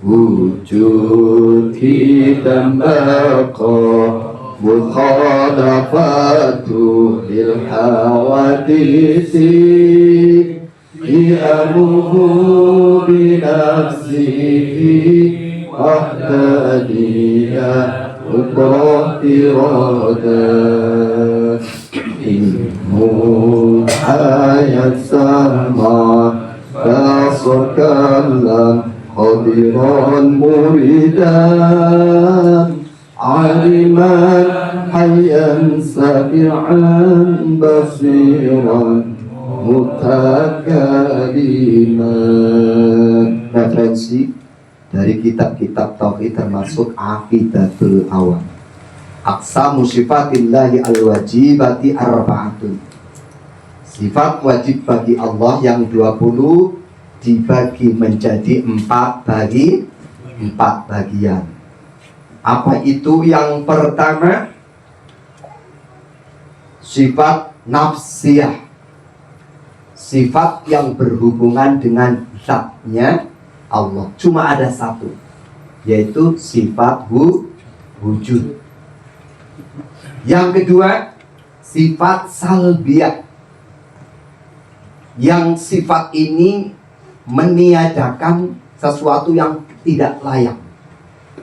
wujud hitam baqa mukhalafatu lil hawadisi Iamuhu binafsihi wahdaniyah uqrah iradah Ilmu ayat sama Basokallam Khadiran muridan Aliman hayyan sabi'an basiran mutakaliman. Referensi dari kitab-kitab tauhid termasuk Aqidatul Awam. Aqsamu sifatillahi al-wajibati arba'atun. Sifat wajib bagi Allah yang 20 dibagi menjadi 4 bagian. Apa itu? Yang pertama, sifat nafsiyah, sifat yang berhubungan dengan zatnya Allah. Cuma ada satu, yaitu sifat wujud. Yang kedua, sifat salbiyah, yang sifat ini meniadakan sesuatu yang tidak layak,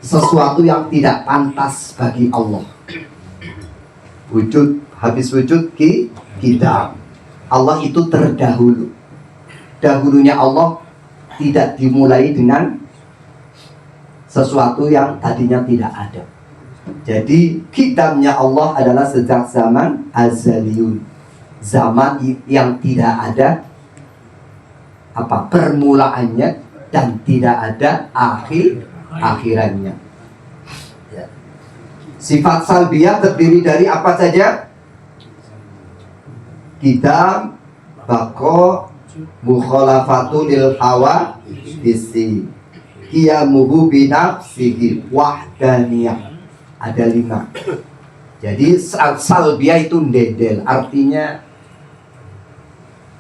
sesuatu yang tidak pantas bagi Allah. Wujud, habis wujud kita. Allah itu terdahulu. Dahulunya Allah tidak dimulai dengan sesuatu yang tadinya tidak ada. Jadi kitabnya Allah adalah sejak zaman azaliyun, zaman yang tidak ada permulaannya dan tidak ada akhirannya. Sifat salbiyah terdiri dari apa saja? Kitab, bako, mukhalafatu lil hawa isi, qiyamuhu binafsihi, wahdaniyah. Ada 5. Jadi salbiyah itu ndedel, artinya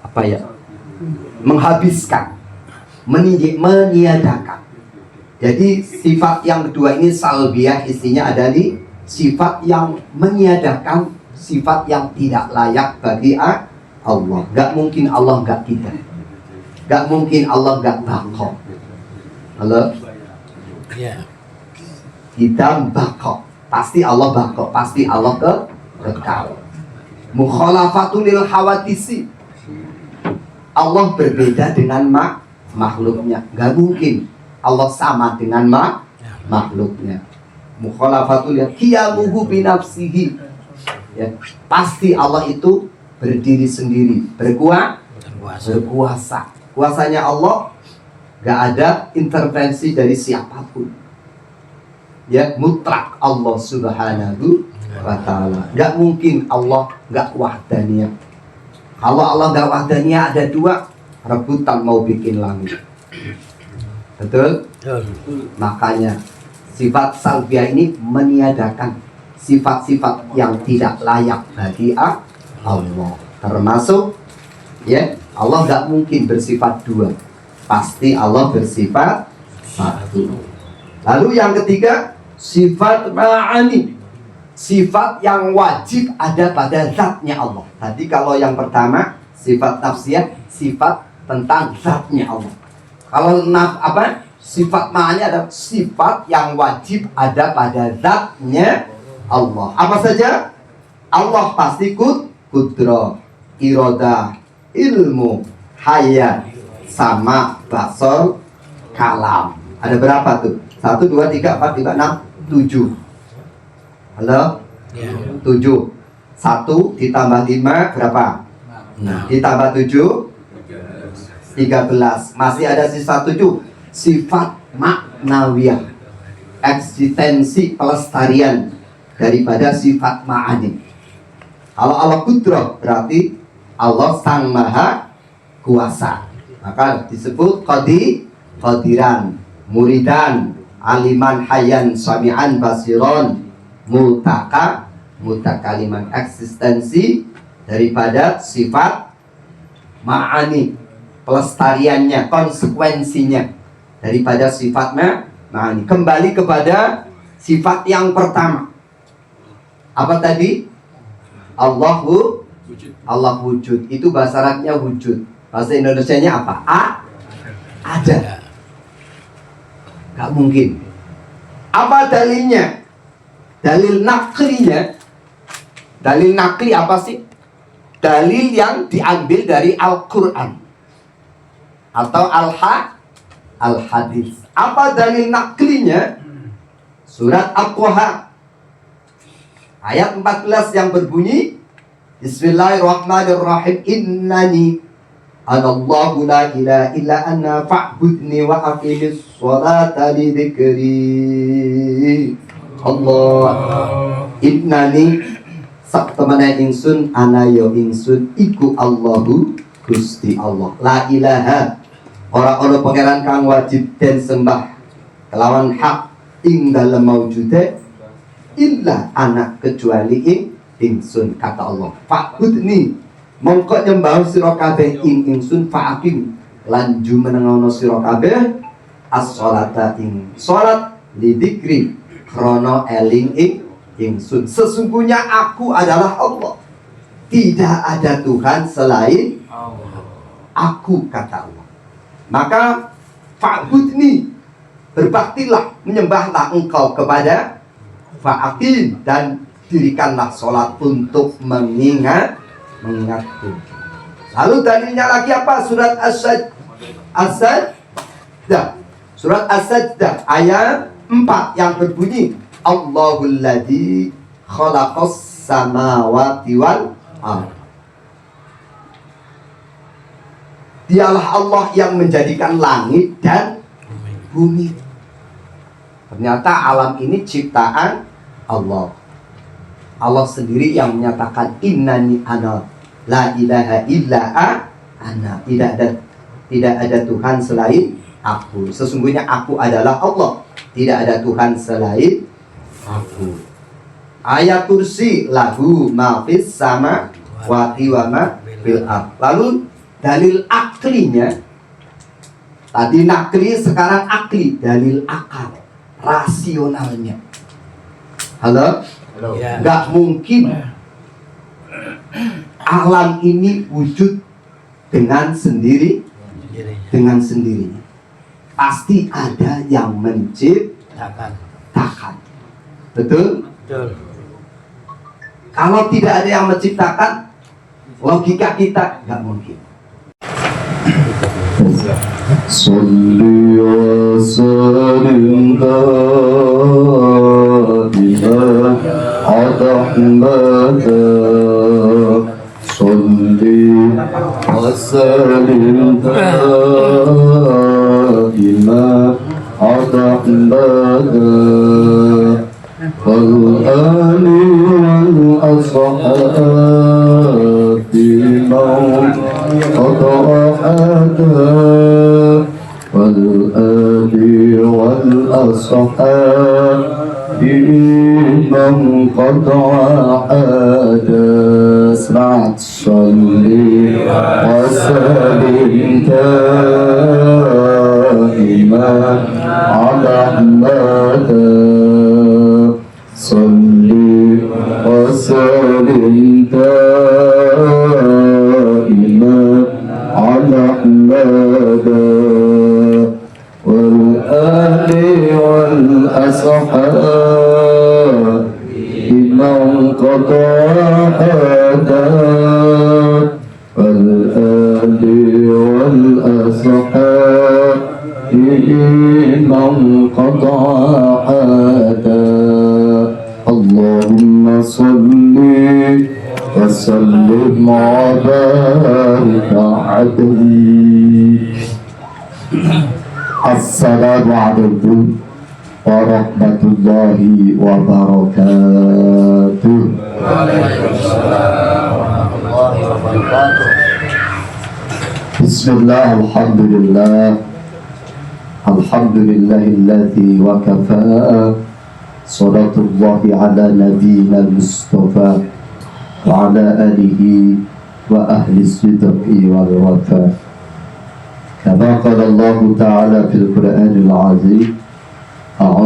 apa ya? Menghabiskan, meniadakan. Jadi sifat yang kedua ini salbiyah, isinya ada di sifat yang meniadakan, sifat yang tidak layak bagi Allah. Gak mungkin Allah gak kita, gak mungkin Allah gak bako. Halo? Kita bako, pasti Allah bako, pasti Allah kekal. Mukhalafatul lil hawadisi, Allah berbeda dengan makhluknya. Gak mungkin Allah sama dengan makhluknya. Mukhalafatul qiyamuhu binafsihi, ya, pasti Allah itu berdiri sendiri, berkuasa. Kuasanya Allah gak ada intervensi dari siapapun. Ya, mutlak Allah subhanahu wa ta'ala. Gak mungkin Allah gak wahdaniyah. Kalau Allah gak wahdaniyah, ada 2 rebutan mau bikin langit. Betul? Makanya sifat salbiyah ini meniadakan sifat-sifat yang tidak layak bagi Allah. Termasuk, ya, Allah gak mungkin bersifat 2. Pasti Allah bersifat 1. Lalu yang ketiga, sifat ma'ani, sifat yang wajib ada pada zatnya Allah. Tadi kalau yang pertama sifat nafsiyah, sifat tentang zatnya Allah. Kalau sifat ma'ani ada sifat yang wajib ada pada zatnya Allah. Apa saja? Allah pasti kudrah, iradah, ilmu, hayat, sama, basar, kalam. Ada berapa tuh? 1, 2, 3, 4, 5, 6, 7. Halo? 7. 1 ditambah 5 berapa? Ditambah 7 13. Masih ada sisa 7. Sifat maknawiyah, eksistensi pelestarian daripada sifat ma'ani. Kalau Allah kudrah berarti Allah sang maha kuasa, maka disebut qadiran, muridan, aliman, hayyan, sami'an, basiron, mutakaliman, eksistensi daripada sifat ma'ani, pelestariannya, konsekuensinya daripada sifat Nah, ini kembali kepada sifat yang pertama. Apa tadi? Allah wujud. Itu bahasa Arabnya wujud. Bahasa Indonesianya apa? Ada. Gak mungkin. Apa dalilnya? Dalil naklinya. Dalil nakli apa sih? Dalil yang diambil dari Al-Quran atau Al-Hadis. Apa dalil naklinya? Surat Al-Qaha ayat 14 yang berbunyi Bismillahirrahmanirrahim. Innani anallahu la ilaha illa ana fa'budni wa aqimis sholata li dzikri. Allah. Innani sak temene ingsun ana ya ingsun iku Allahu Gusti Allah. La ilaha ora ana pangeran kang wajib den sembah kelawan hak ing dalem maujude illa ana kecuali ingsun kata Allah. Fa'budni mongko nyembah sira kabeh ingsun fa'aqim lan jumenengono sira kabeh as-sholata ing salat lidzikri krana eling ingsun. Sesungguhnya aku adalah Allah, tidak ada Tuhan selain aku kata Allah. Maka fa'budni berbaktilah, menyembahlah engkau kepada fa'aqim dan dirikanlah sholat untuk mengingatku. Lalu dalilnya lagi apa? Surat As-Sajdah. Surat As-Sajdah ayat 4 yang berbunyi Allahul ladzi khalaqas samawati wal ardh. Dialah Allah yang menjadikan langit dan bumi. Ternyata alam ini ciptaan Allah. Allah sendiri yang menyatakan innani ana la ilaha illa ana. Tidak ada Tuhan selain aku. Sesungguhnya aku adalah Allah. Tidak ada Tuhan selain aku. Ayat kursi lahu ma fis samawati wa ma fil ardh. Lalu dalil aklinya, tadi nakli, sekarang akli, dalil akal, rasionalnya. Halo? Ya. Gak mungkin alam ini wujud dengan sendirinya. Pasti ada yang menciptakan. Betul? Betul. Kalau tidak ada yang menciptakan, logika kita gak mungkin. Salli wa sallim daiman ala Ahmad. Salli wa sallim daiman ala Ahmad wal ali wal ashabi man qad والآل والأصحاب من قد عاد اسمع صلي وسلم دائما على أحمد صلي وسلم دائما على أحمد والآل والأصحاب من قد عادا والآل والأصحاب من قد عادا اللهم صل وسلم وبارك عليه. Assalamualaikum warahmatullahi wabarakatuh. Waalaikumsalam warahmatullahi wabarakatuh. Bismillah, alhamdulillah. Alhamdulillahilladzi wa kafa. Salatullahi ala nabiyyina Mustafa wa ala alihi wa ahli sidqi wal wafa. كما قال الله تعالى في القرآن العظيم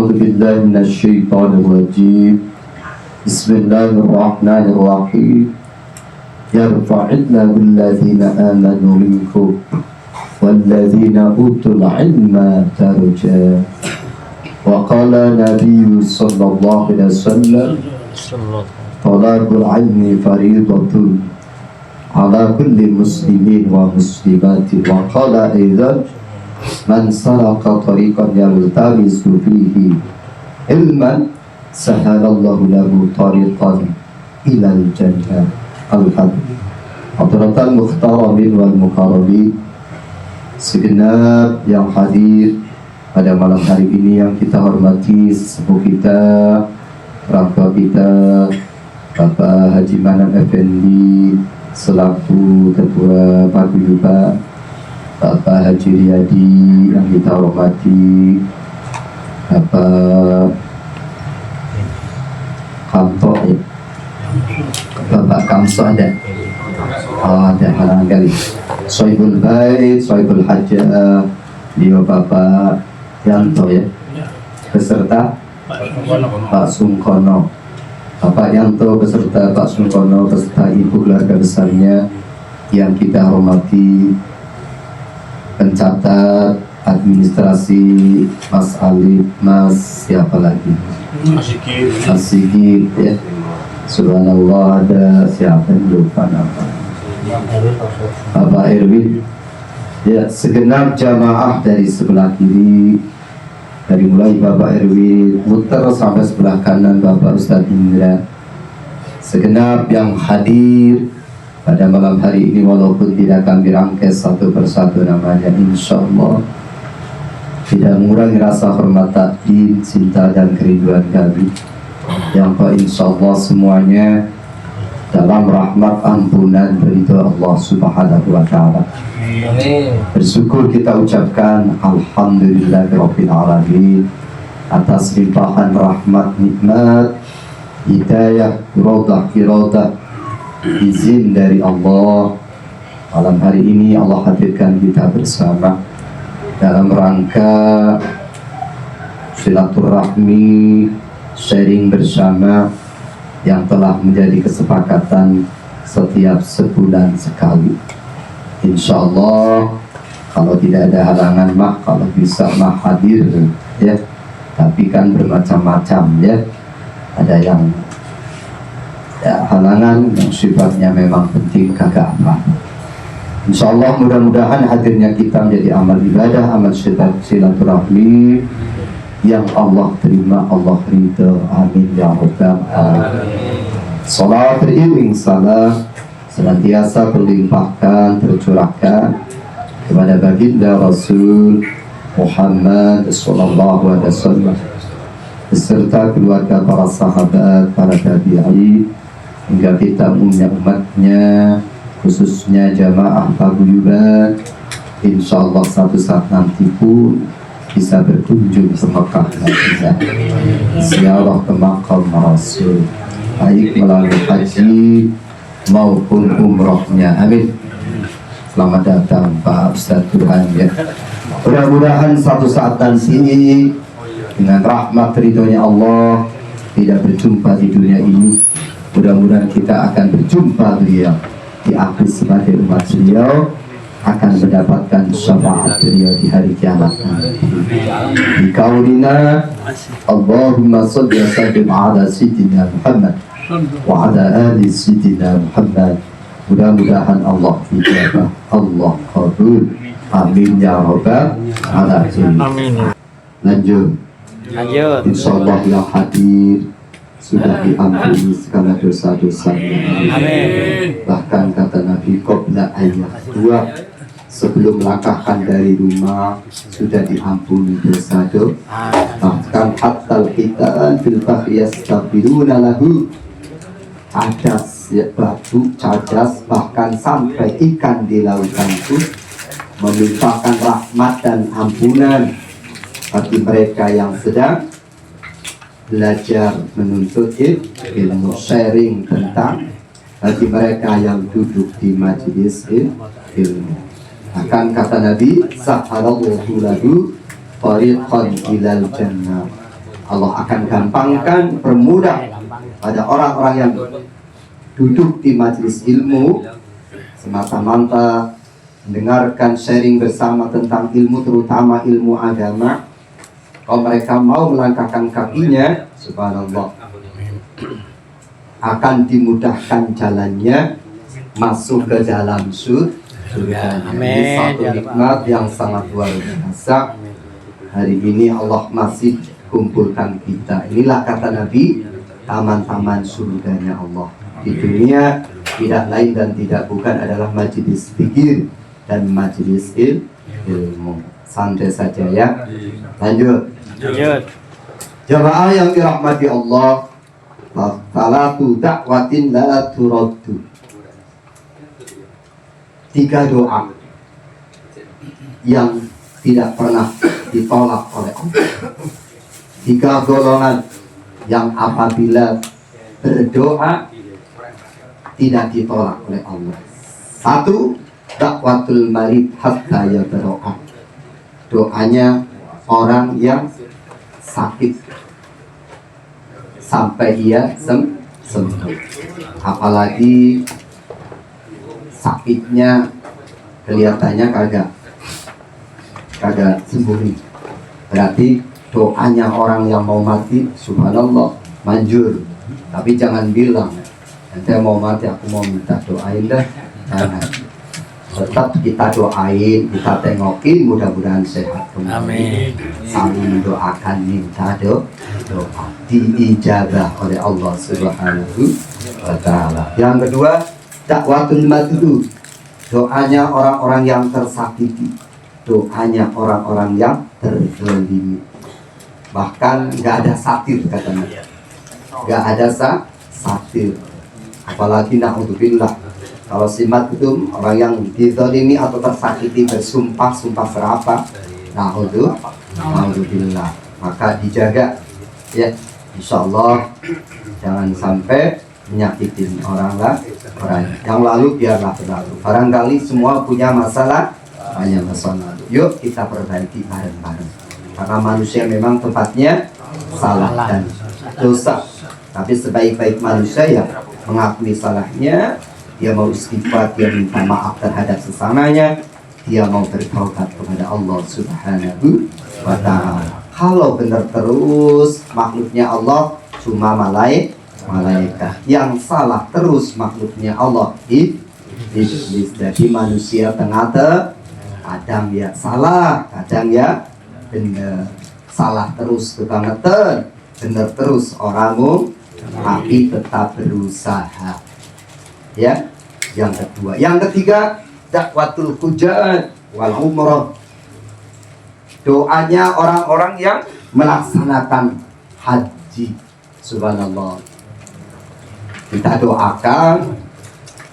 أعوذ بالله من الشيطان الرجيم بسم الله الرحمن الرحيم يرفع الله الذين آمنوا منكم والذين أوتوا العلم درجات وقال النبي صلى الله عليه وسلم طلب العلم فريضة على كل مسلم ومسلمات وقال أيضا من سلك طريقا يلتمس فيه علما سهل الله له طريقا إلى الجنة الحديث. Hadratal Muhtaramin wal Mukarramin, segenap yang hadir pada malam hari ini yang kita hormati, sesepuh kita, orang tua kita, Bapak Haji Manam Effendi selaku Ketua Paguyuban, Bapak Haji Riyadi yang kita hormati, Bapak Kamto, ya. Bapak Kamso ada, ada halangan kali. Sohibul Bait, Sohibul Hajjah, beliau Bapak Yanto ya, beserta Pak Sungkono, Bapak Yanto beserta Pak Sungkono beserta ibu keluarga besarnya yang kita hormati, pencatat administrasi Mas Alif, Mas siapa lagi? Mas Sigit ya. Subhanallah, ada siapa yang lupa nama? Bapak Erwin ya, segenap jamaah dari sebelah kiri, dari mulai Bapak Erwin muter sampai sebelah kanan Bapak Ustadz Indra, segenap yang hadir pada malam hari ini walaupun tidak kami rangkai satu persatu namanya, insya Allah tidak mengurangi rasa hormat takdim, cinta dan kerinduan kami yang insya Allah semuanya dalam rahmat ampunan ridho Allah Subhanahu wa Ta'ala. Bersyukur kita ucapkan alhamdulillahirabbil alamin atas limpahan rahmat, nikmat, hidayah, iradah izin dari Allah. Malam hari ini Allah hadirkan kita bersama dalam rangka silaturahmi, sharing bersama yang telah menjadi kesepakatan setiap sebulan sekali. Insya Allah kalau tidak ada halangan mah, kalau bisa mah hadir ya. Tapi kan bermacam-macam ya. Ada yang ya, halangan yang sifatnya memang penting kagak apa. Insya Allah mudah-mudahan hadirnya kita menjadi amal ibadah, amal silaturahmi yang Allah terima, Allah ridha, amin ya rabbal alamin. Salat beriring salam senantiasa berlimpahkan, tercurahkan kepada baginda Rasul Muhammad sallallahu alaihi wasallam beserta keluarga, para sahabat, para tabi'in hingga kita umumnya umatnya, khususnya jamaah paguyuban, insyaallah satu saat nanti pun bisa berkunjung ke Mekah dan ziarah ke makam Rasul, baik melalui haji maupun umrohnya. Amin. Selamat datang Pak Ustadz Burhan ya. Mudah-mudahan satu saat nanti dengan rahmat ridhonya Allah tidak berjumpa di dunia ini, mudah-mudahan kita akan berjumpa beliau di akhir sebagai umat beliau, akan mendapatkan syafaat beliau di hari kiamat nanti. Di kaulina Allahumma salli wa sallim ala sayyidina Muhammad wa ala ali sayyidina Muhammad. Mudah-mudahan Allah ijabah, Allah qabul, amin ya rabbal alamin. Lanjut. Insyaallah yang hadir sudah diampuni segala dosa-dosanya. Amin. Bahkan kata Nabi qabla ayat 2, sebelum melangkahkan dari rumah sudah diampuni dosa-dosa. Bahkan hatta al-hitan fil bahri yastaghfiruna lahu, cadas ya, batu cadas, bahkan sampai ikan di lautan pun memintakan rahmat dan ampunan bagi mereka yang sedang belajar menuntut ilmu, sharing tentang bagi mereka yang duduk di majelis ilmu. Akan kata Nabi, sahalallahu lahu tariqan ilal jannah, Allah akan gampangkan, permudah pada orang-orang yang duduk di majelis ilmu semata-mata mendengarkan sharing bersama tentang ilmu, terutama ilmu agama. Kalau mereka mau melangkahkan kakinya, subhanallah, akan dimudahkan jalannya masuk ke dalam surga. Ini satu nikmat yang sangat luar biasa. Hari ini Allah masih kumpulkan kita. Inilah kata Nabi, taman-taman surganya Allah. Di dunia tidak lain dan tidak bukan adalah majelis zikir dan majelis ilmu. Santai saja ya. Lanjut. Jamaah yang dirahmati Allah, salatu da'watin la turaddu. 3 doa yang tidak pernah ditolak oleh Allah. 3 golongan yang apabila berdoa tidak ditolak oleh Allah. 1, dakwatul marid hatta yabra'a. Doanya orang yang sakit sampai ia sembuh. Apalagi sakitnya kelihatannya kagak sembuh. Berarti doanya orang yang mau mati, subhanallah, manjur. Tapi jangan bilang, nanti mau mati aku mau minta doain dah. Jangan. Tetap kita doain, kita tengokin, mudah-mudahan sehat kembali. Amin. Saling mendoakan, minta doa diijabah oleh Allah Subhanahu wa Ta'ala. Yang kedua, dakwatul madlum. Doanya orang-orang yang tersakiti, doanya orang-orang yang terzalimi. Bahkan nggak ada satir katanya, nggak ada satir. Apalagi na'udzubillah, kalau simat itu orang yang dizalimi atau tersakiti bersumpah serapah, na'udzubillah, maka dijaga ya, insyaallah jangan sampai menyakitin orang yang lalu biarlah berlalu. Barangkali semua punya masalah, hanya masalah lalu. Yuk kita perbaiki bareng-bareng. Karena manusia memang tempatnya salah dan dosa. Tapi sebaik-baik manusia ya mengakui salahnya, dia mau istighfar, dia minta maaf terhadap sesamanya, dia mau bertaubat kepada Allah Subhanahu wa Ta'ala. Kalau benar terus makhluknya Allah cuma malaikat, yang salah terus makhluknya Allah iblis. Jadi manusia tengah kadang ya salah, kadang ya benar. Salah terus tukang ngeten, benar terus orangmu, tapi tetap berusaha. Ya, yang kedua. Yang ketiga, dakwatul hujjat wal umrah. Doanya orang-orang yang melaksanakan haji. Subhanallah. Kita doakan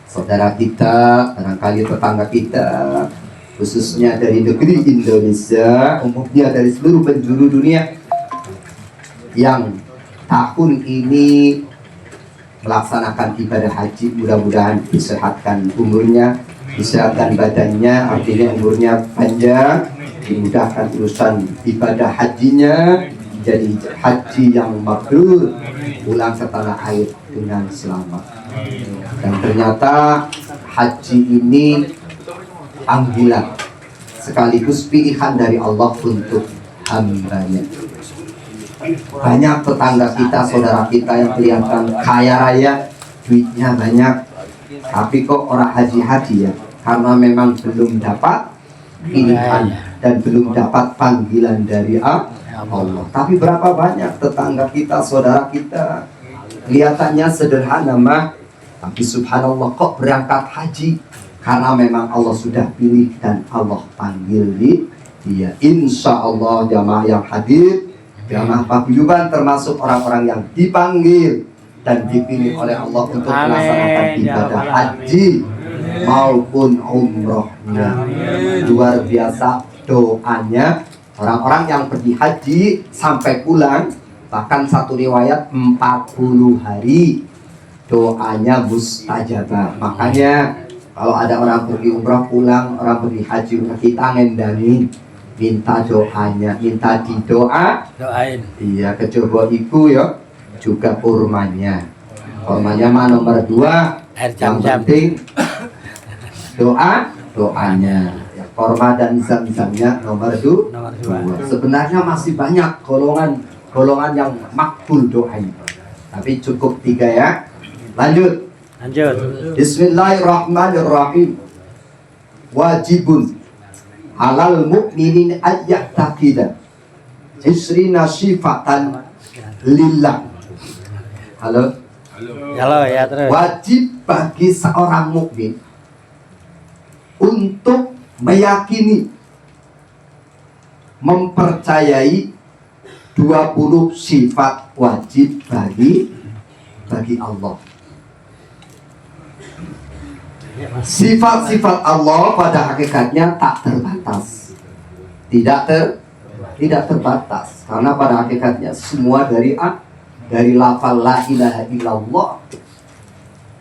saudara kita, barangkali tetangga kita, khususnya dari negeri Indonesia, umumnya dari seluruh penjuru dunia, yang tahun ini melaksanakan ibadah haji. Mudah-mudahan disehatkan umurnya, disehatkan badannya, artinya umurnya panjang, dimudahkan urusan ibadah hajinya, jadi haji yang mabrur, pulang ke tanah air dengan selamat. Dan ternyata haji ini panggilan sekaligus pilihan dari Allah untuk hambanya. Banyak tetangga kita, saudara kita yang kelihatan kaya raya, duitnya banyak, tapi kok orang haji-haji ya, karena memang belum dapat pilihan dan belum dapat panggilan dari Allah. Tapi berapa banyak tetangga kita, saudara kita, kelihatannya sederhana mah, tapi subhanallah kok berangkat haji karena memang Allah sudah pilih dan Allah panggil dia. Insya Allah jamaah yang hadir, jamaah paguyuban termasuk orang-orang yang dipanggil dan dipilih oleh Allah untuk melaksanakan ibadah haji maupun umrohnya. Luar biasa doanya orang-orang yang pergi haji sampai pulang, bahkan satu riwayat 40 hari doanya mustajabah. Makanya kalau ada orang pergi umrah pulang, orang pergi haji, kita ngendangin, minta doanya, minta didoa. Doain. Iya, kecoba iku ya juga kurmanya. Kurmanya mah nomor 2. Air Yang jam-jam. penting doanya. Ya, kurma dan zam-zamnya nomor 2. Nomor 2. Sebenarnya masih banyak golongan yang makbul doanya. Tapi cukup 3 ya. Lanjut. Bismillahirrahmanirrahim. Wajibun halal mukminin ayat taqidah isrina sifatan lillah. Halo. Halo ya terus. Wajib bagi seorang mukmin untuk meyakini, mempercayai 20 sifat wajib bagi Allah. Sifat-sifat Allah pada hakikatnya tak terbatas. Tidak terbatas karena pada hakikatnya semua dari lafal la ilaha illallah.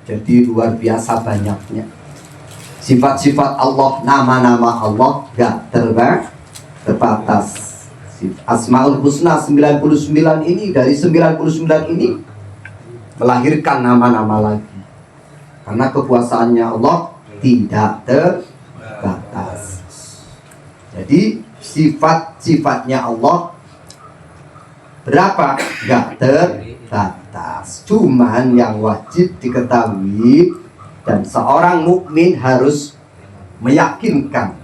Jadi luar biasa banyaknya. Sifat-sifat Allah, nama-nama Allah gak terbatas. Asmaul Husna 99 ini, dari 99 ini melahirkan nama-nama lagi. Karena kekuasaannya Allah tidak terbatas. Jadi sifat-sifatnya Allah berapa? Gak terbatas. Cuman yang wajib diketahui dan seorang mukmin harus meyakinkan,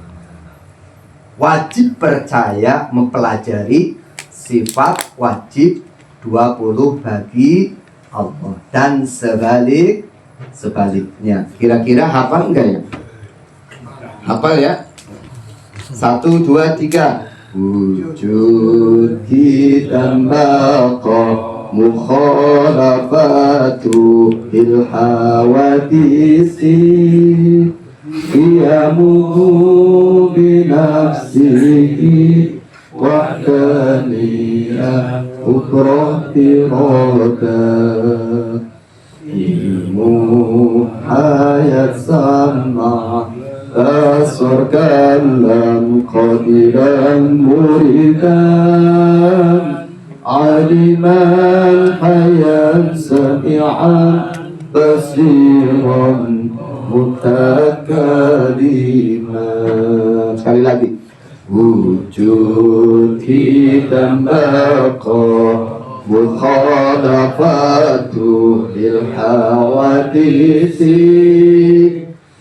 wajib percaya, mempelajari sifat wajib 20 bagi Allah dan sebaliknya. Kira-kira hafal enggak ya? Hafal ya? 1, 2, 3. Wujud kita baqa mukhalafatu il hawadisi qiyamuhu binafsihi wahdaniyah ukroh tirada ilmu ayat sama basur kalam qadiran muridan aliman hayan sami'an basiran mutakaliman. Sekali lagi. Wujud hitam baqa mukhalafatu lil hawadisi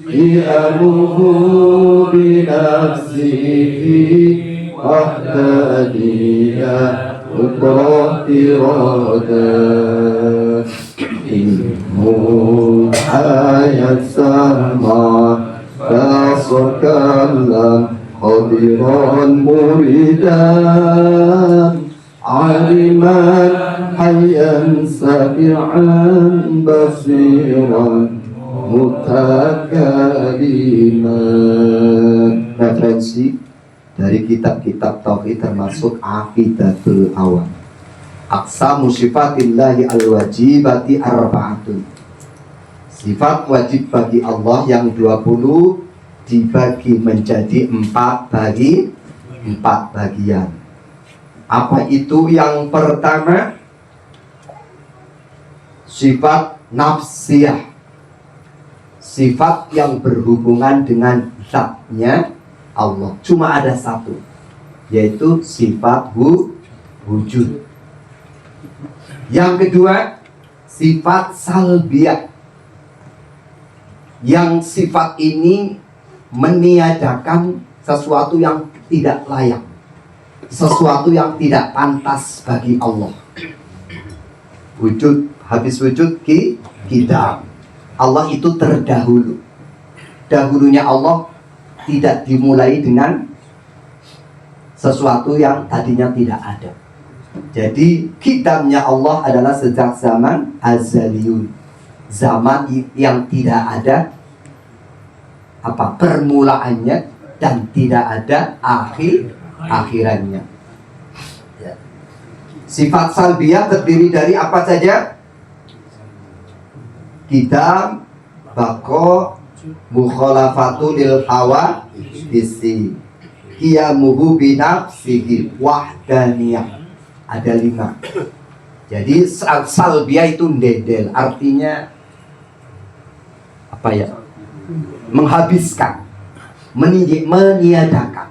qiyamuhu binafsihi wahdaniyah ukroh tirada ilmu ayat sama basur kalam qadiran muridan aliman hayyan sabi'an basiran mutakaliman. Referensi dari kitab-kitab tauhid termasuk Aqidatul Awam. Aqsamu sifatillahi al-wajibati arba'atun. Sifat wajib bagi Allah yang 20 dibagi menjadi 4 bagian. Apa itu? Yang pertama, sifat nafsiyah, sifat yang berhubungan dengan zatnya Allah. Cuma ada satu, yaitu sifat wujud. Yang kedua, sifat salbiyah, yang sifat ini meniadakan sesuatu yang tidak layak, sesuatu yang tidak pantas bagi Allah. Wujud, habis wujud kita. Allah itu terdahulu. Dahulunya Allah tidak dimulai dengan sesuatu yang tadinya tidak ada. Jadi kitabnya Allah adalah sejak zaman azaliyun, zaman yang tidak ada permulaannya dan tidak ada akhirannya. Sifat salbiyah terdiri dari apa saja? Kitab, bako, mukhalafatu lil hawa isi. qiyamuhu binafsihi wahdaniyah. Ada 5. Jadi salbiyah itu ndedel, artinya apa ya? Menghabiskan, meniadakan.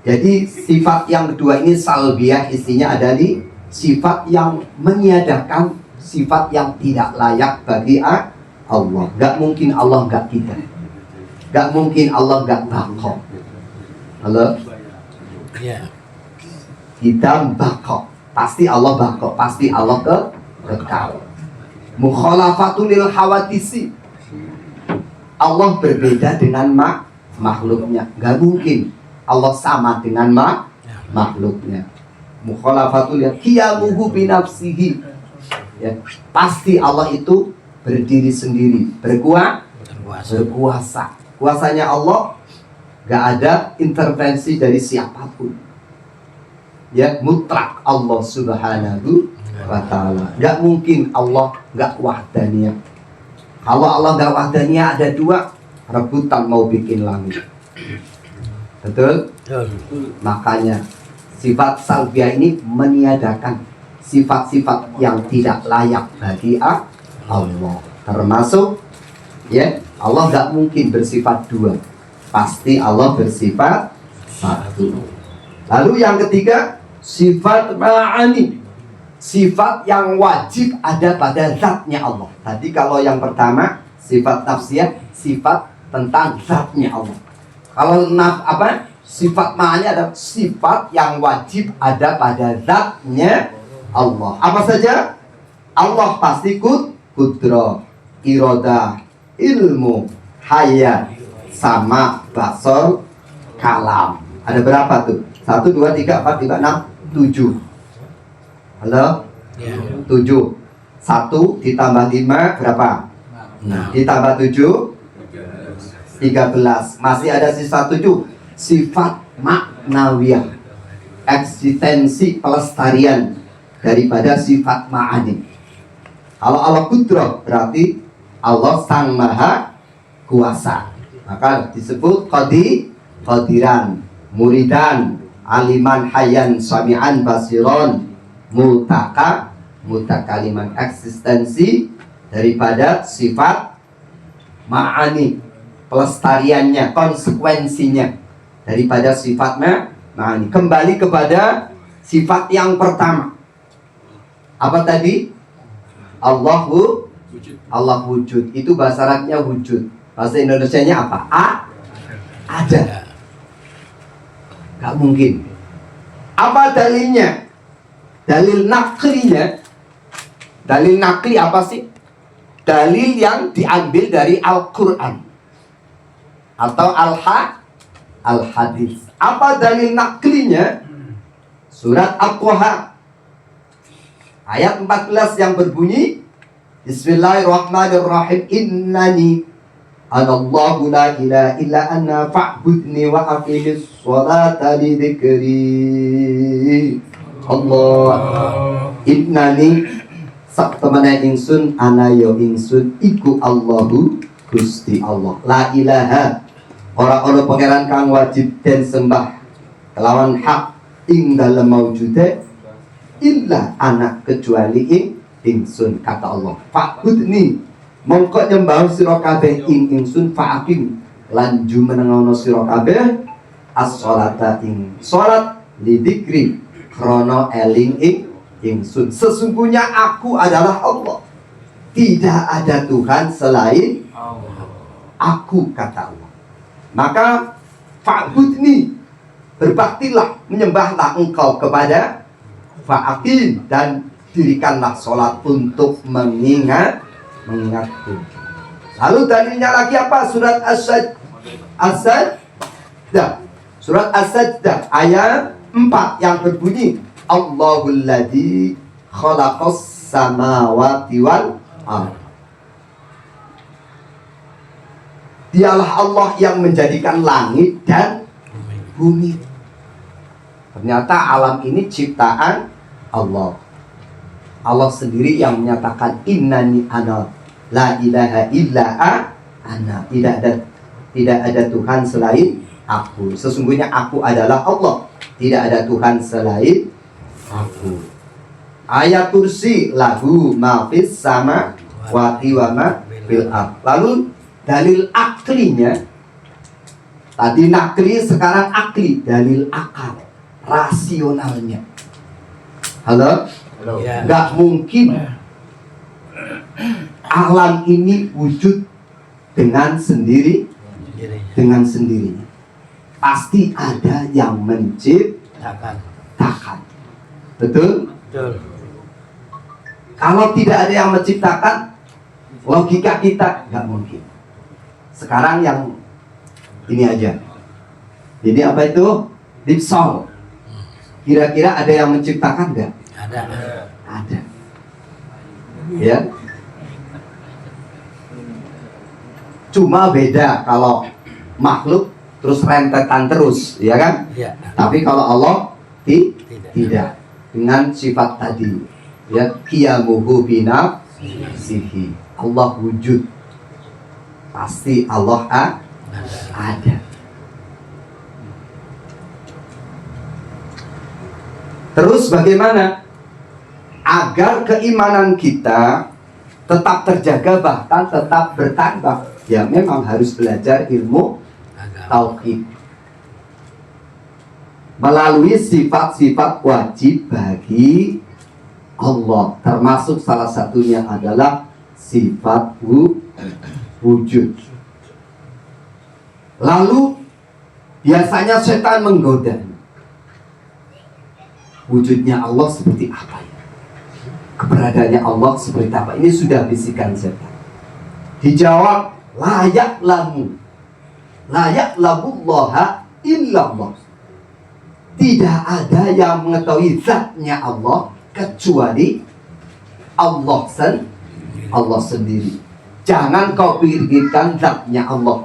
Jadi sifat yang kedua ini salbiyah, isinya ada di sifat yang meniadakan, sifat yang tidak layak bagi Allah. Gak mungkin Allah gak kita. Gak mungkin Allah gak bako. Halo? Iya. Kita bako. Pasti Allah bako. Pasti Allah kekal. Mukhalafatul lil hawadisi. Allah berbeda dengan makhluknya. Gak mungkin Allah sama dengan makhluknya. Mukhalafatul lil qiyamuhu binafsihi. Ya, pasti Allah itu berdiri sendiri, berkuasa. Kuasanya Allah gak ada intervensi dari siapapun. Ya, mutlak Allah subhanahu wa ta'ala. Gak mungkin Allah gak wahdaniyah. Kalau Allah gak wahdaniyah, ada 2 rebutan mau bikin langit. Betul? Makanya sifat salbiyah ini meniadakan sifat-sifat yang tidak layak bagi Allah. Termasuk ya, Allah gak mungkin bersifat 2. Pasti Allah bersifat 1. Lalu yang ketiga, sifat ma'ani, sifat yang wajib ada pada zatnya Allah. Tadi kalau yang pertama sifat nafsiyah, sifat tentang zatnya Allah. Kalau sifat ma'ani adalah sifat yang wajib ada pada zatnya Allah. Apa saja? Allah pasti kudrah, iradah, ilmu, hayat, sama, basar, kalam. Ada berapa tuh? 1, 2, 3, 4, 5, 6, 7. Halo? 7. 1 ditambah 5 berapa? Ditambah 7 13. Masih ada sisa 7. Sifat maknawiyah, eksistensi pelestarian daripada sifat ma'ani. Kalau Allah kudrah berarti Allah sang maha kuasa. Maka disebut qadiran, muridan, aliman, hayyan, sami'an, basiron, mutakaliman, eksistensi daripada sifat ma'ani, pelestariannya, konsekuensinya daripada sifat ma'ani. Kembali kepada sifat yang pertama. Apa tadi? Allah wujud. Itu bahasa Arabnya wujud. Bahasa Indonesianya apa? Ada. Gak mungkin. Apa dalilnya? Dalil naklinya. Dalil nakli apa sih? Dalil yang diambil dari Al-Quran atau Al-Hadis. Apa dalil naklinya? Surat At-Taha ayat 14 yang berbunyi, Bismillahirrahmanirrahim, innani anallahu la ilaha illa anna fa'budni wa aqimis sholata li dzikri. Allah, innani sak temene ingsun, ana ya ingsun iku Allahu Gusti Allah. La ilaha, ora ana pangeran kang wajib den sembah kelawan hak ing dalem maujude illa anak kecuali ingsun, kata Allah. Fa'budni, mongko nyembah sira kabeh ing ingsun, fa'aqim lan jumenengono sira kabeh as-sholata ing salat, lidzikri krana eling ingsun. Sesungguhnya aku adalah Allah, tidak ada Tuhan selain aku, kata Allah. Maka fa'budni, berbaktilah, menyembahlah engkau kepada fa'aqim, dan dirikanlah sholat untuk mengingatku. Lalu dalilnya lagi apa? Surat As-Sajdah. Surat As-Sajdah ayat 4 yang berbunyi, Allahul ladzi khalaqas samawati wal ardh. Dialah Allah yang menjadikan langit dan bumi. Ternyata alam ini ciptaan Allah. Allah sendiri yang menyatakan innani ana la ilaha illa ana. Tidak ada Tuhan selain aku. Sesungguhnya aku adalah Allah. Tidak ada Tuhan selain aku. Ayat kursi lahu mafis sama wati wama fil ard. Lalu dalil aklinya, tadi nakli, sekarang akli, dalil akal, rasionalnya. Halo? Ya. Gak mungkin alam ini wujud dengan dengan sendirinya. Pasti ada yang menciptakan. Betul? Betul. Kalau tidak ada yang menciptakan, logika kita nggak mungkin. Sekarang yang ini aja. Jadi apa itu? Deep soul. Kira-kira ada yang menciptakan nggak? Ada. Ada. Ya. Cuma beda kalau makhluk terus rentetan terus, ya kan? Ya. Tapi kalau Allah tidak. Dengan sifat tadi, ya, qiyamuhu binafsihi. Allah wujud. Pasti Allah ada. Terus bagaimana agar keimanan kita tetap terjaga, bahkan tetap bertambah? Ya memang harus belajar ilmu tauhid melalui sifat-sifat wajib bagi Allah, termasuk salah satunya adalah sifat wujud. Lalu biasanya setan menggoda, wujudnya Allah seperti apa ya? Keberadaannya Allah seperti apa? Ini sudah bisikan setan. Dijawab, layak lamu Allah illallah. Tidak ada yang mengetahui zatnya Allah kecuali Allah sendiri. Jangan kau pikirkan zatnya Allah,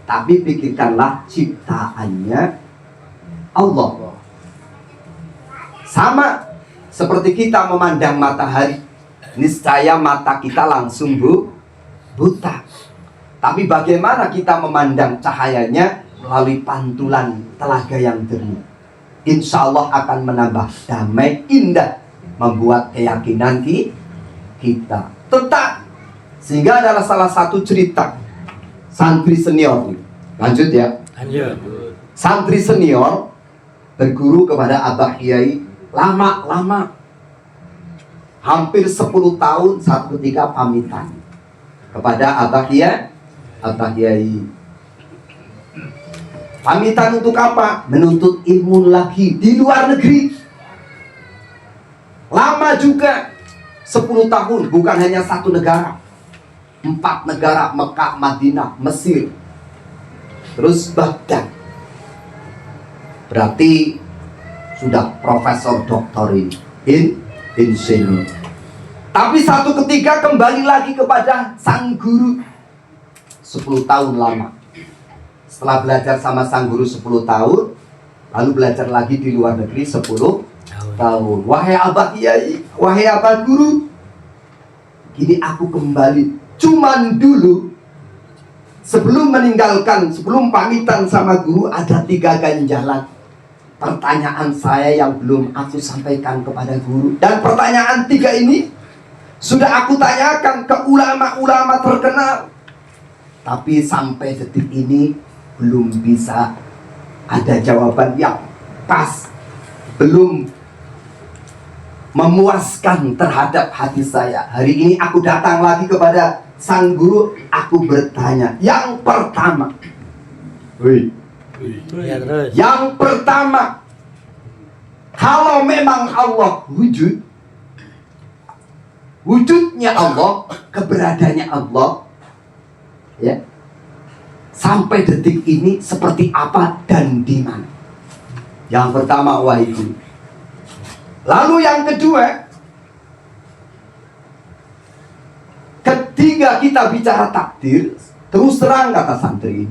tapi pikirkanlah ciptaannya Allah. Sama seperti kita memandang matahari, niscaya mata kita langsung buta. Tapi bagaimana kita memandang cahayanya melalui pantulan telaga yang jernih? Insya Allah akan menambah damai, indah, membuat keyakinan kita tetap. Sehingga adalah salah satu cerita santri senior. Lanjut ya. Lanjut. Santri senior berguru kepada Abah Kiai lama, hampir 10 tahun. Saat ketika pamitan kepada Abah Kiai. Pamitan untuk apa? Menuntut ilmu lagi di luar negeri. Lama juga, 10 tahun, bukan hanya satu negara, 4 negara, Mekah, Madinah, Mesir, terus Baghdad. Berarti sudah profesor doktor insinyur. Tapi satu ketika kembali lagi kepada sang guru. 10 tahun lama. Setelah belajar sama sang guru 10 tahun, lalu belajar lagi di luar negeri 10 tahun. Wahai Abah Kiai, wahai Abah Guru, kini aku kembali. Cuman dulu, sebelum meninggalkan, sebelum pamitan sama guru, ada 3 ganjalan. Pertanyaan saya yang belum aku sampaikan kepada guru. Dan pertanyaan 3 ini sudah aku tanyakan ke ulama-ulama terkenal. Tapi sampai detik ini belum bisa ada jawaban yang pas, belum memuaskan terhadap hati saya. Hari ini aku datang lagi kepada sang guru, aku bertanya. Yang pertama, Ya, terus. yang pertama, kalau memang Allah wujud, wujudnya Allah, keberadaannya Allah, ya, sampai detik ini seperti apa dan di mana? Yang pertama, wahyu. Lalu yang kedua, ketika kita bicara takdir, terus terang kata santri,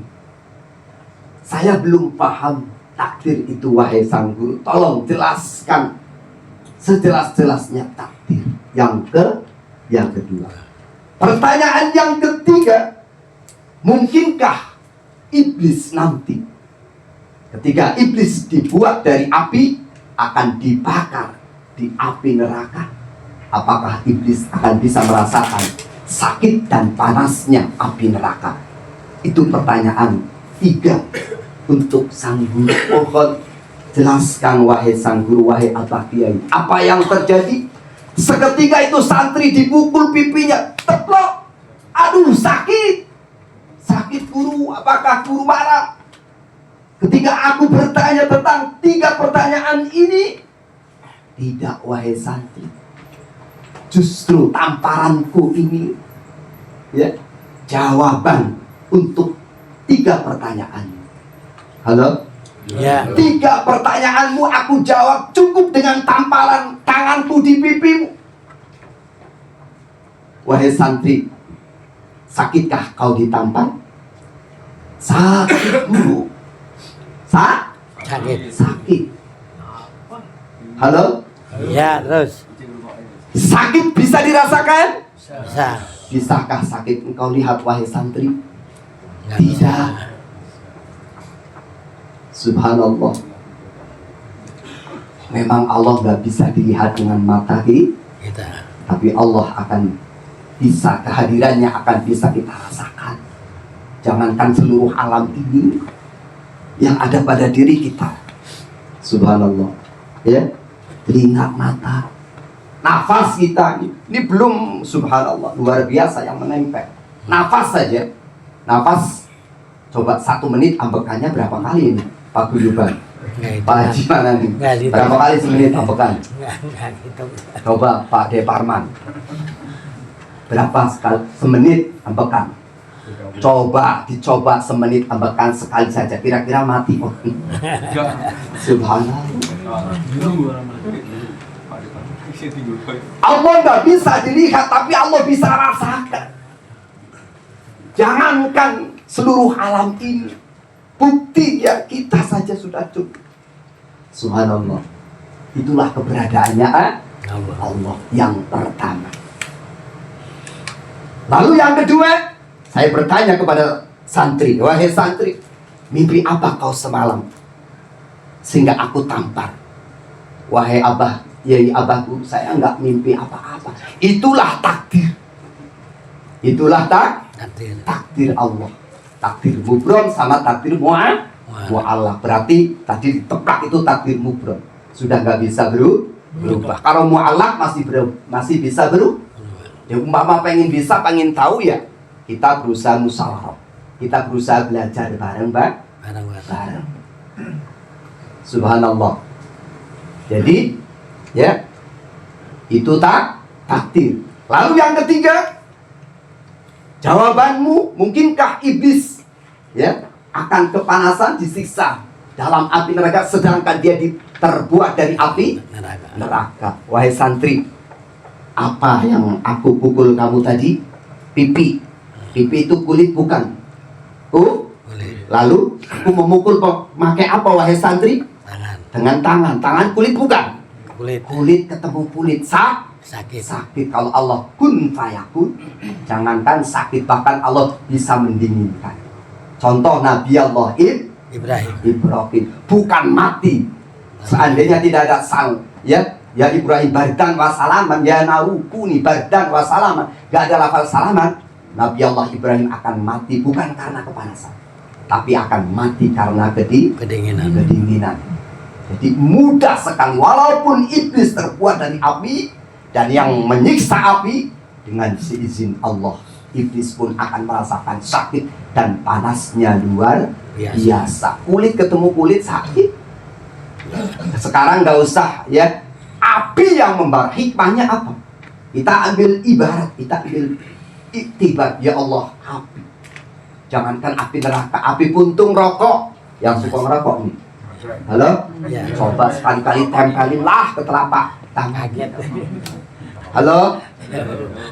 saya belum paham takdir itu, wahai sang guru. Tolong jelaskan sejelas-jelasnya takdir. Yang kedua, pertanyaan yang ketiga, mungkinkah iblis nanti Ketika iblis dibuat dari api, akan dibakar di api neraka. Apakah iblis akan bisa merasakan sakit dan panasnya api neraka? Itu pertanyaan 3 untuk sang guru. Mohon jelaskan wahai sang guru, wahai Abah Kiai, apa yang terjadi? Seketika itu santri dipukul pipinya, teplok. Aduh, sakit. Sakit guru, apakah guru marah? Ketika aku bertanya tentang 3 pertanyaan ini, tidak wahai santri. Justru tamparanku ini, ya, jawaban untuk 3 pertanyaan. Halo? Ya. 3 pertanyaanmu aku jawab cukup dengan tamparan tanganku di pipimu. Wahai santri, sakitkah kau ditampar? Sakit guru. Sakit. Sakit. Halo? Ya, terus. Sakit bisa dirasakan? Bisa. Bisakah sakit engkau lihat wahai santri? Nggak Tidak. bisa. Subhanallah. Memang Allah nggak bisa dilihat dengan mata Kita. tapi Allah akan bisa, kehadirannya akan bisa kita rasakan. Jangankan seluruh alam ini, yang ada pada diri kita. Subhanallah. Ya, telinga, mata, nafas kita ini belum, subhanallah, luar biasa yang menempel. Nafas saja, nafas. Coba 1 menit ambekannya berapa kali ini, Pak Guyuban? Pak Haji mana nih? Berapa kali semenit ambekan? Nggak gitu. Coba Pak Deparman, berapa sekali semenit ambekan? Coba dicoba semenit ambekan sekali saja, kira-kira mati. Subhanallah. Allah nggak bisa dilihat, tapi Allah bisa rasakan. Jangankan seluruh alam ini, bukti ya kita saja sudah cukup. Subhanallah. Itulah keberadaannya Allah yang pertama. Lalu yang kedua, saya bertanya kepada santri, wahai santri, mimpi apa kau semalam sehingga aku tampar? Wahai abah, yai abahku, saya enggak mimpi apa-apa. Itulah takdir. Itulah takdir Allah. Takdir mubrom sama takdir mu'allaq. Berarti tadi ditepak itu takdir mubrom. Sudah nggak bisa berubah. Kalau mu'allaq masih bisa berubah. Ya umpama pengen bisa, pengen tahu ya, kita berusaha musyawarah. Kita berusaha belajar bareng. Subhanallah. Jadi ya, itu takdir. Lalu yang ketiga, jawabanmu, mungkinkah iblis ya akan kepanasan disiksa dalam api neraka sedangkan dia terbuat dari api neraka? Wahai santri, apa yang aku pukul kamu tadi? Pipi. Pipi itu kulit bukan? Lalu aku memukul pakai apa wahai santri? Dengan tangan. Tangan kulit bukan? Kulit ketemu kulit sakit. Kalau Allah kun fayakun, jangankan sakit, bahkan Allah bisa mendinginkan. Contoh Nabi Allah Ibrahim bukan mati. Seandainya tidak ada sang, ya Ibrahim bardan wa salaman, ya narukuni bardan wa salaman, gak ada lafal salaman, Nabi Allah Ibrahim akan mati bukan karena kepanasan, tapi akan mati karena kedinginan. Jadi mudah sekali, walaupun iblis terbuat dari api dan yang menyiksa api, dengan seizin Allah, iblis pun akan merasakan sakit dan panasnya luar biasa. Kulit ketemu kulit sakit. Sekarang nggak usah ya, api yang membara. Hikmahnya apa? Kita ambil ibarat, kita ambil iktibar. Ya Allah, api. Jangankan api neraka, api puntung rokok. Yang suka ngerokok nih, halo? Ya. Coba sekali-kali tempelin lah ke telapak tangan. Halo?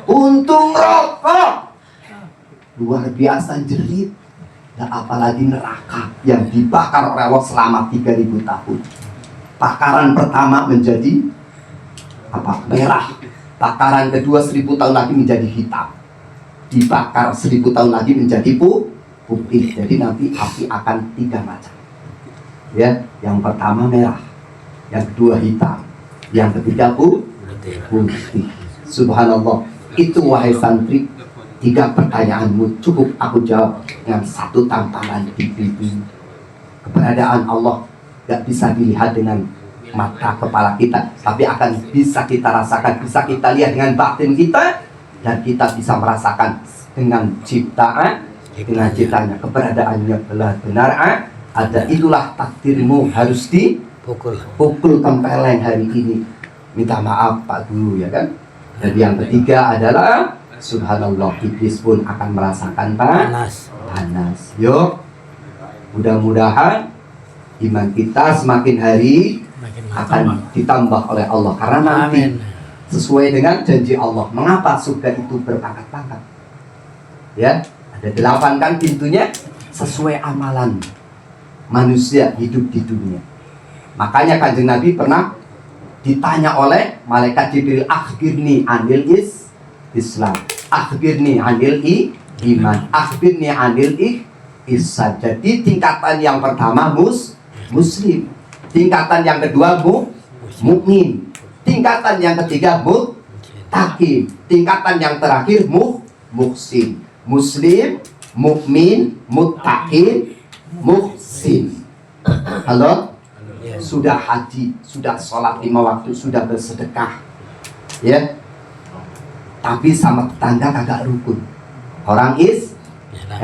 Untung rokok luar biasa jerit. Dan apalagi neraka yang dibakar oleh Allah selama 3000 tahun. Bakaran pertama menjadi apa? Merah. Bakaran kedua 1000 tahun lagi menjadi hitam. Dibakar 1000 tahun lagi menjadi putih. Jadi nanti api akan 3 macam. Ya, yang pertama merah, yang kedua hitam, yang ketiga putih. Subhanallah. Itu wahai santri, 3 pertanyaanmu cukup aku jawab dengan 1 tamparan di pipi. Keberadaan Allah gak bisa dilihat dengan mata kepala kita, tapi akan bisa kita rasakan, bisa kita lihat dengan batin kita, dan kita bisa merasakan dengan ciptanya, keberadaannya benar-benar ada. Itulah takdirmu, harus dipukul tempeleng hari ini. Minta maaf Pak Guru, ya kan. Dan yang ketiga adalah subhanallah, iblis pun akan merasakan panas. Yuk, mudah-mudahan iman kita semakin hari akan ditambah oleh Allah, karena nanti sesuai dengan janji Allah. Mengapa surga itu berpangkat-pangkat? Ya, ada 8 kan pintunya, sesuai amalan manusia hidup di dunia. Makanya Kanjeng Nabi pernah ditanya oleh malaikat Jibril, akhbirni anil Islam, akhbirni anil iman, akhbirni anil ihsan. Jadi tingkatan yang pertama muslim, tingkatan yang kedua mukmin, tingkatan yang ketiga muttaqin, tingkatan yang terakhir muhsin. Muslim, mukmin, muttaqin, muhsin. Halo? Sudah haji, sudah sholat 5 waktu, sudah bersedekah, ya, tapi sama tetangga kagak rukun.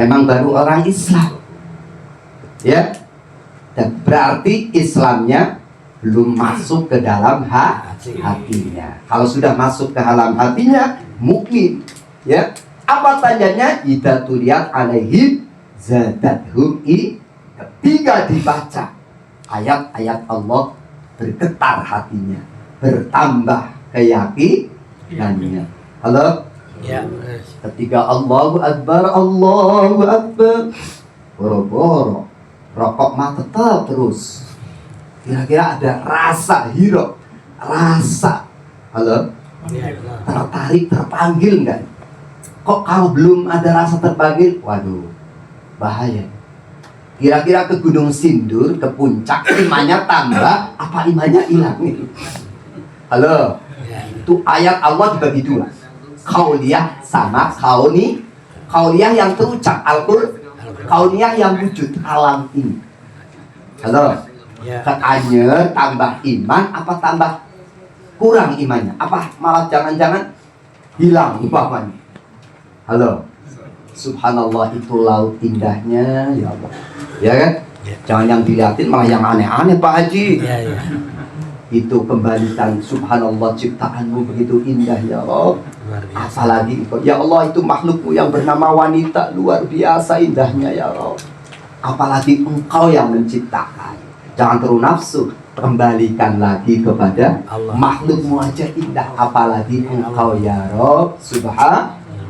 Emang baru orang Islam, ya, dan berarti Islamnya belum masuk ke dalam hatinya. Kalau sudah masuk ke dalam hatinya, mukmin, ya. Apa tandanya? Idza tuliyat alaihim zadathum. Ketika dibaca ayat-ayat Allah, bergetar hatinya, bertambah keyakinannya. Halo? Ya. Ketika Allahu Akbar, boro-boro rokok mah tetap terus. Kira-kira ada rasa hiruk, rasa, halo, tertarik, terpanggil enggak? Kok kalau belum ada rasa terpanggil, waduh, bahaya. Kira-kira ke Gunung Sindur, ke puncak, imannya tambah, apa imannya hilang nih? Halo, itu ayat Allah dibagi 2, kauliyah sama kauni. Kauliyah yang terucap Al-Qur'an, kauniyah yang wujud alam ini. Halo, katanya tambah iman, apa tambah kurang imannya? Apa malah jangan-jangan hilang umpamanya? Halo, subhanallah, itu laut indahnya, ya Allah, ya kan? Jangan yang dilihatin malah yang aneh-aneh Pak Haji. Itu kembalikan, subhanallah, ciptaanmu begitu indah ya Allah. Apalagi ya Allah, itu makhlukmu yang bernama wanita, luar biasa indahnya ya Allah. Apalagi engkau yang menciptakan. Jangan terus nafsu, kembalikan lagi kepada Allah. Makhlukmu aja indah, apalagi engkau ya Rabb.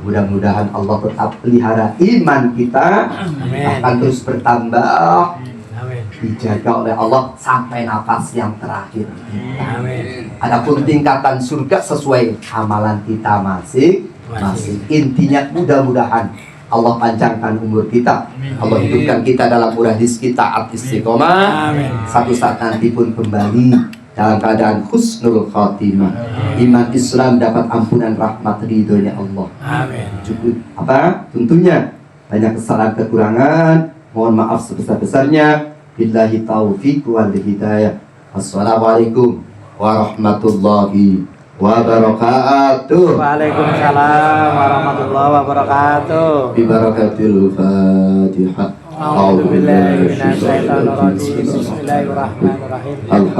Mudah-mudahan Allah tetap pelihara iman kita. Amin. Akan terus bertambah. Amin. Dijaga oleh Allah sampai nafas yang terakhir kita. Amin. Adapun tingkatan surga sesuai amalan kita masing-masing. Intinya mudah-mudahan Allah panjangkan umur kita. Allah hidupkan kita dalam murah rizki, taat, istiqomah. Satu saat nanti pun kembali dalam keadaan husnul khatimah. Iman Islam dapat ampunan rahmat ridhonya Allah. Amin. Cukup apa? Tentunya banyak kesalahan kekurangan. Mohon maaf sebesar-besarnya. Billahi taufiq wal hidayah. Assalamualaikum warahmatullahi wabarakatuh. Waalaikumsalam warahmatullahi wabarakatuh. Bibarakatil Fatihah. A'udzu billahi minasyaitonir rajim. Bismillahirrahmanirrahim.